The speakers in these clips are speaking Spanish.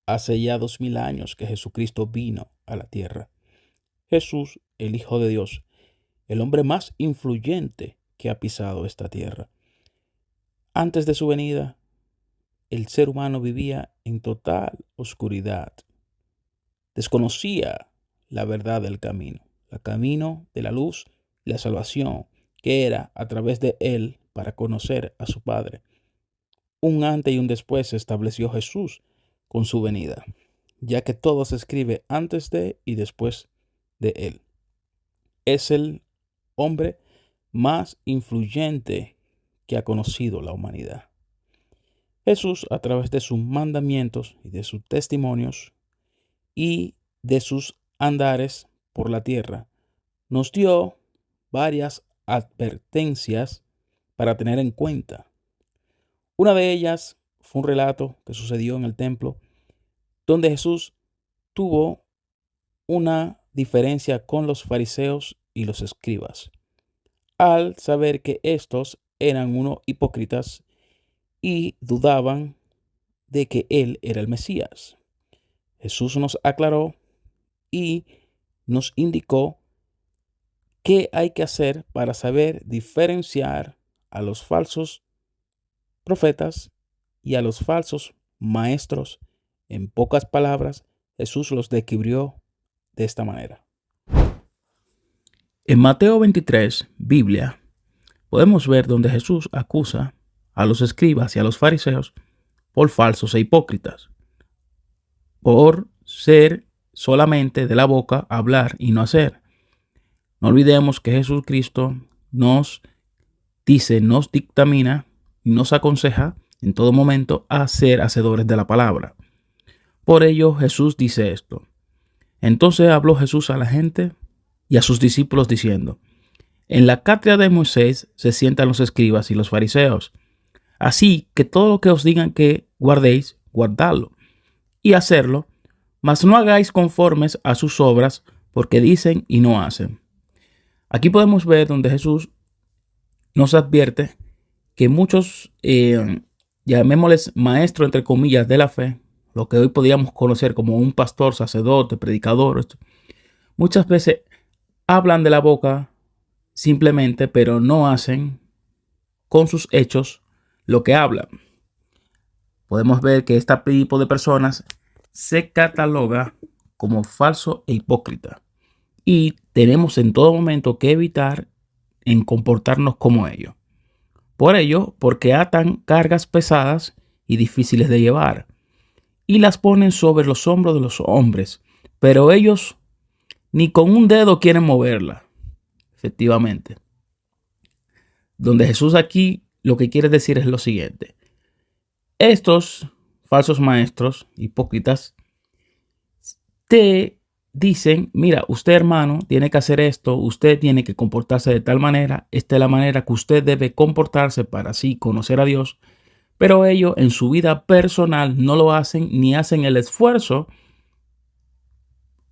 Hace ya 2000 años que Jesucristo vino a la tierra. Jesús, el Hijo de Dios, el hombre más influyente que ha pisado esta tierra. Antes de su venida, el ser humano vivía en total oscuridad. Desconocía la verdad del camino, el camino de la luz y la salvación, que era a través de él para conocer a su Padre. Un antes y un después se estableció Jesús con su venida, ya que todo se escribe antes de y después de él. Es el hombre más influyente que ha conocido la humanidad. Jesús, a través de sus mandamientos y de sus testimonios y de sus andares por la tierra, nos dio varias advertencias para tener en cuenta. Una de ellas fue un relato que sucedió en el templo, donde Jesús tuvo una diferencia con los fariseos y los escribas, al saber que estos eran unos hipócritas y dudaban de que él era el Mesías. Jesús nos aclaró y nos indicó qué hay que hacer para saber diferenciar a los falsos profetas y a los falsos maestros. En pocas palabras, Jesús los describió de esta manera. En Mateo 23, Biblia, podemos ver donde Jesús acusa a los escribas y a los fariseos por falsos e hipócritas, por ser solamente de la boca hablar y no hacer. No olvidemos que Jesucristo nos dice, nos dictamina y nos aconseja en todo momento a ser hacedores de la palabra. Por ello Jesús dice esto. Entonces habló Jesús a la gente y a sus discípulos diciendo: en la cátedra de Moisés se sientan los escribas y los fariseos. Así que todo lo que os digan que guardéis, guardadlo y hacerlo, mas no hagáis conformes a sus obras, porque dicen y no hacen. Aquí podemos ver donde Jesús nos advierte que muchos, llamémosles maestros entre comillas de la fe, lo que hoy podríamos conocer como un pastor, sacerdote, predicador, muchas veces hablan de la boca simplemente, pero no hacen con sus hechos lo que hablan. Podemos ver que este tipo de personas se cataloga como falso e hipócrita, y tenemos en todo momento que evitar en comportarnos como ellos. Por ello, porque atan cargas pesadas y difíciles de llevar y las ponen sobre los hombros de los hombres, pero ellos ni con un dedo quieren moverla. Efectivamente, donde Jesús aquí lo que quiere decir es lo siguiente: estos falsos maestros hipócritas te dicen, mira, usted hermano tiene que hacer esto, usted tiene que comportarse de tal manera, esta es la manera que usted debe comportarse para así conocer a Dios, pero ellos en su vida personal no lo hacen, ni hacen el esfuerzo,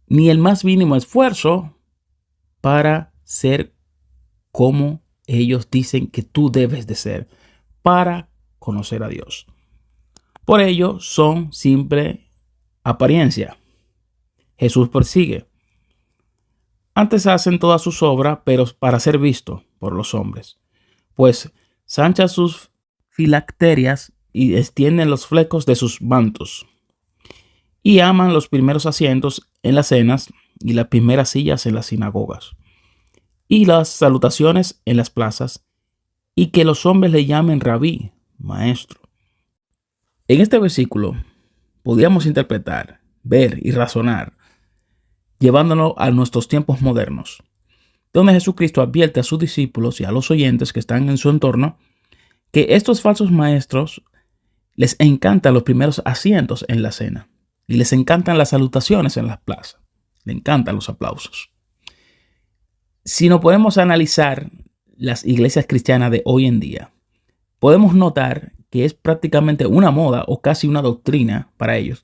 ni el más mínimo esfuerzo para ser como ellos dicen que tú debes de ser para conocer a Dios. Por ello son simple apariencia. Jesús persigue. Antes hacen todas sus obras, pero para ser visto por los hombres, pues sanchan sus filacterias y extienden los flecos de sus mantos, y aman los primeros asientos en las cenas y las primeras sillas en las sinagogas y las salutaciones en las plazas, y que los hombres le llamen rabí, maestro. En este versículo podríamos interpretar, ver y razonar, llevándolo a nuestros tiempos modernos, donde Jesucristo advierte a sus discípulos y a los oyentes que están en su entorno que estos falsos maestros les encantan los primeros asientos en la cena y les encantan las salutaciones en las plazas, les encantan los aplausos. Si no podemos analizar las iglesias cristianas de hoy en día, podemos notar que es prácticamente una moda o casi una doctrina para ellos,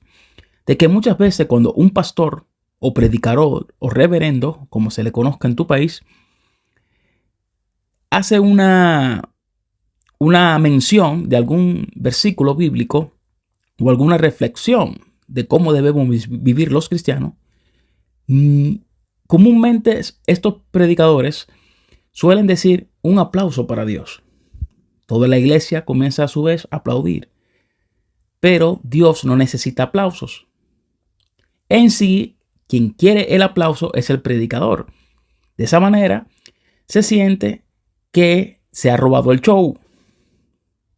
de que muchas veces cuando un pastor o predicador o reverendo, como se le conozca en tu país, hace una mención de algún versículo bíblico o alguna reflexión de cómo debemos vivir los cristianos, comúnmente estos predicadores suelen decir un aplauso para Dios. Toda la iglesia comienza a su vez a aplaudir. Pero Dios no necesita aplausos. En sí, quien quiere el aplauso es el predicador. De esa manera, se siente que se ha robado el show,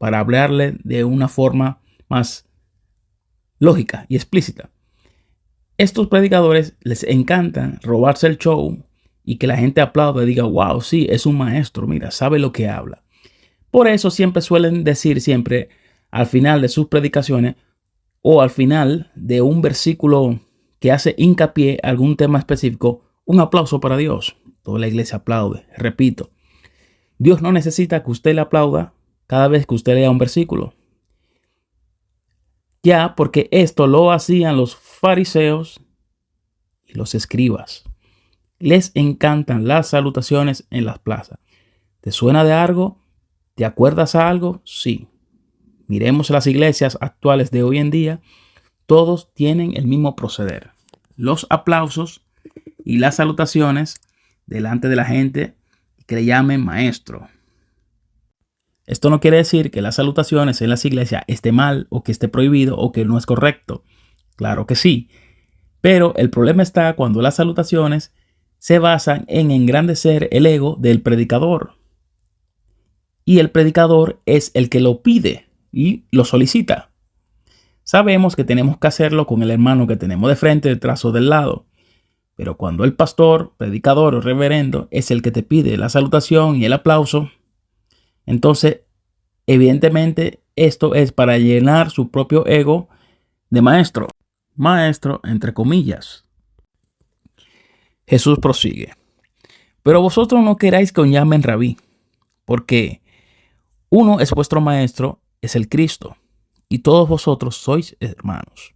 para hablarle de una forma más lógica y explícita. Estos predicadores les encantan robarse el show y que la gente aplaude y diga, wow, sí, es un maestro, mira, sabe lo que habla. Por eso siempre suelen decir al final de sus predicaciones o al final de un versículo que hace hincapié a algún tema específico, un aplauso para Dios. Toda la iglesia aplaude. Repito, Dios no necesita que usted le aplauda cada vez que usted lea un versículo. Ya, porque esto lo hacían los fariseos y los escribas. Les encantan las salutaciones en las plazas. ¿Te suena de algo? ¿Te acuerdas a algo? Sí. Miremos las iglesias actuales de hoy en día. Todos tienen el mismo proceder. Los aplausos y las salutaciones delante de la gente que le llamen maestro. Esto no quiere decir que las salutaciones en las iglesias esté mal o que esté prohibido o que no es correcto. Claro que sí. Pero el problema está cuando las salutaciones se basan en engrandecer el ego del predicador. Y el predicador es el que lo pide y lo solicita. Sabemos que tenemos que hacerlo con el hermano que tenemos de frente, detrás o del lado. Pero cuando el pastor, predicador o reverendo es el que te pide la salutación y el aplauso, entonces, evidentemente, esto es para llenar su propio ego de maestro. Maestro, entre comillas. Jesús prosigue. Pero vosotros no queráis que os llamen rabí, porque uno es vuestro maestro, es el Cristo, y todos vosotros sois hermanos.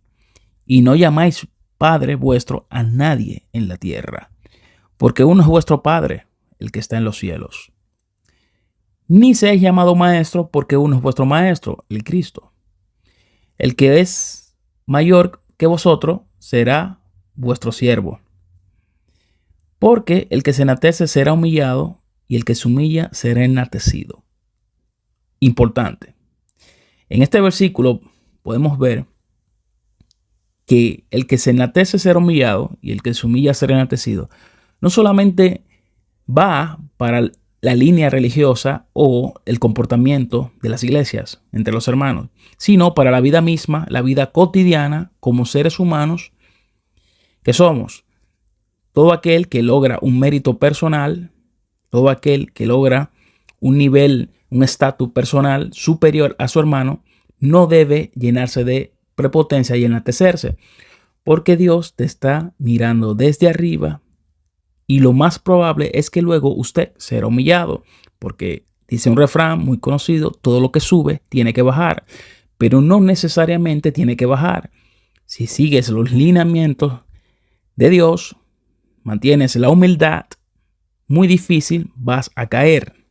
Y no llamáis Padre vuestro a nadie en la tierra, porque uno es vuestro Padre, el que está en los cielos. Ni seáis llamado maestro, porque uno es vuestro maestro, el Cristo. El que es mayor que vosotros será vuestro siervo. Porque el que se enaltece será humillado, y el que se humilla será enaltecido. Importante. En este versículo podemos ver que el que se enaltece será humillado y el que se humilla será enaltecido. No solamente va para la línea religiosa o el comportamiento de las iglesias entre los hermanos, sino para la vida misma, la vida cotidiana como seres humanos que somos. Todo aquel que logra un mérito personal, todo aquel que logra un nivel, un estatus personal superior a su hermano, no debe llenarse de prepotencia y enaltecerse, porque Dios te está mirando desde arriba y lo más probable es que luego usted será humillado, porque dice un refrán muy conocido, todo lo que sube tiene que bajar, pero no necesariamente tiene que bajar. Si sigues los lineamientos de Dios, mantienes la humildad, muy difícil vas a caer.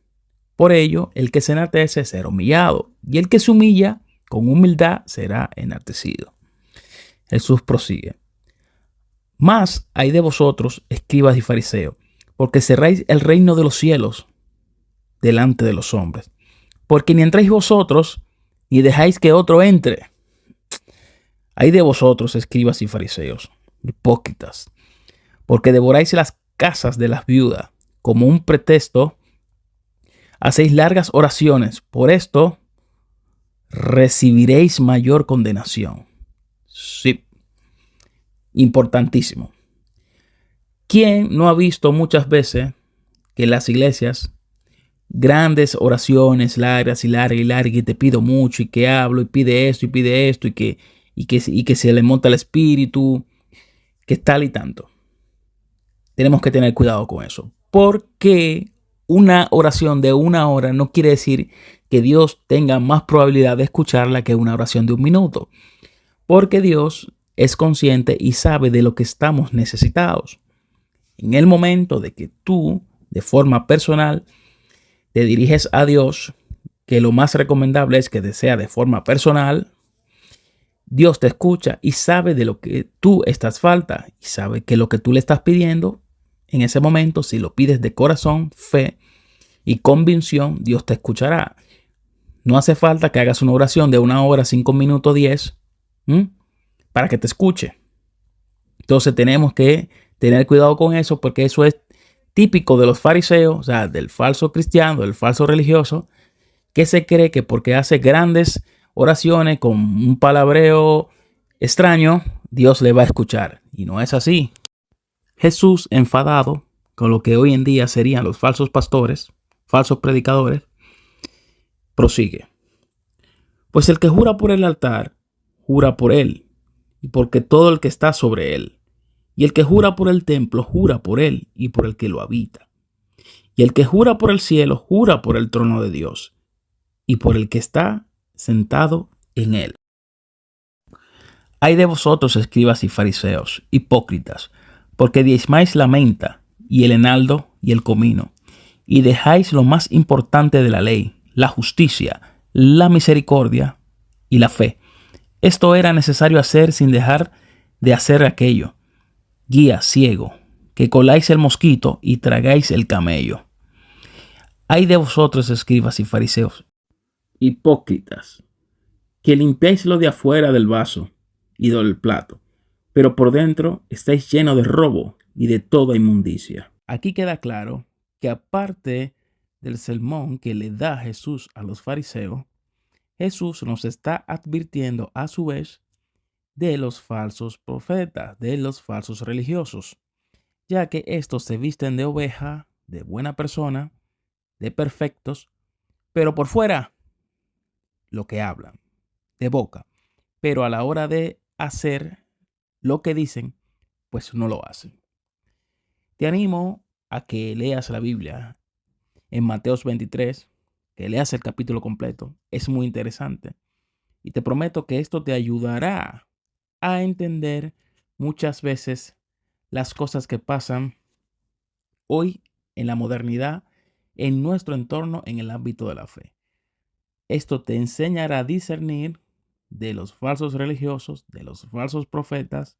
Por ello, el que se enaltece será humillado y el que se humilla con humildad será enaltecido. Jesús prosigue. Mas hay de vosotros, escribas y fariseos, porque cerráis el reino de los cielos delante de los hombres. Porque ni entráis vosotros, ni dejáis que otro entre. Hay de vosotros, escribas y fariseos, hipócritas, porque devoráis las casas de las viudas, como un pretexto, hacéis largas oraciones. Por esto recibiréis mayor condenación. Sí, importantísimo. ¿Quién no ha visto muchas veces que en las iglesias grandes oraciones largas y largas y largas, y te pido mucho y que hablo y pide esto y que se le monta el espíritu, que tal y tanto? Tenemos que tener cuidado con eso, porque una oración de 1 hora no quiere decir que Dios tenga más probabilidad de escucharla que una oración de 1 minuto, porque Dios es consciente y sabe de lo que estamos necesitados. En el momento de que tú, de forma personal, te diriges a Dios, que lo más recomendable es que sea de forma personal, Dios te escucha y sabe de lo que tú estás falta y sabe que lo que tú le estás pidiendo en ese momento, si lo pides de corazón, fe y convicción, Dios te escuchará. No hace falta que hagas una oración de 1 hora, 5 minutos, 10, para que te escuche. Entonces tenemos que tener cuidado con eso, porque eso es típico de los fariseos, o sea, del falso cristiano, del falso religioso, que se cree que porque hace grandes oraciones con un palabreo extraño, Dios le va a escuchar. Y no es así. Jesús, enfadado con lo que hoy en día serían los falsos pastores, falsos predicadores, prosigue. Pues el que jura por el altar, jura por él, y porque todo el que está sobre él. Y el que jura por el templo, jura por él y por el que lo habita. Y el que jura por el cielo, jura por el trono de Dios y por el que está sentado en él. Ay de vosotros, escribas y fariseos, hipócritas, porque diezmáis la menta y el enaldo y el comino, y dejáis lo más importante de la ley, la justicia, la misericordia y la fe. Esto era necesario hacer sin dejar de hacer aquello. Guía ciego, que coláis el mosquito y tragáis el camello. Ay de vosotros, escribas y fariseos, hipócritas, que limpiáis lo de afuera del vaso y del plato, pero por dentro estáis llenos de robo y de toda inmundicia. Aquí queda claro que aparte del sermón que le da Jesús a los fariseos, Jesús nos está advirtiendo a su vez de los falsos profetas, de los falsos religiosos, ya que estos se visten de oveja, de buena persona, de perfectos, pero por fuera lo que hablan, de boca, pero a la hora de hacer lo que dicen, pues no lo hacen. Te animo a que leas la Biblia en Mateos 23, que leas el capítulo completo, es muy interesante. Y te prometo que esto te ayudará a entender muchas veces las cosas que pasan hoy en la modernidad, en nuestro entorno, en el ámbito de la fe. Esto te enseñará a discernir de los falsos religiosos, de los falsos profetas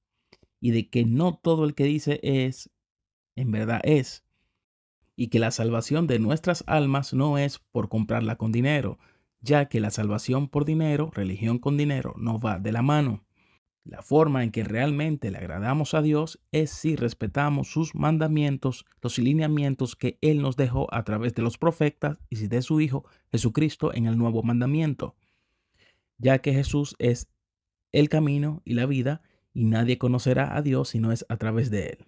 y de que no todo el que dice es, en verdad es. Y que la salvación de nuestras almas no es por comprarla con dinero, ya que la salvación por dinero, religión con dinero, no va de la mano. La forma en que realmente le agradamos a Dios es si respetamos sus mandamientos, los lineamientos que Él nos dejó a través de los profetas y de su Hijo Jesucristo en el nuevo mandamiento, ya que Jesús es el camino y la vida y nadie conocerá a Dios si no es a través de Él.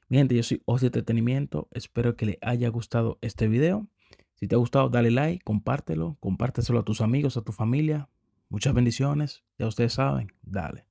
Mi gente, yo soy Ocio Entretenimiento, espero que le haya gustado este video. Si te ha gustado, dale like, compártelo a tus amigos, a tu familia. Muchas bendiciones, ya ustedes saben, dale.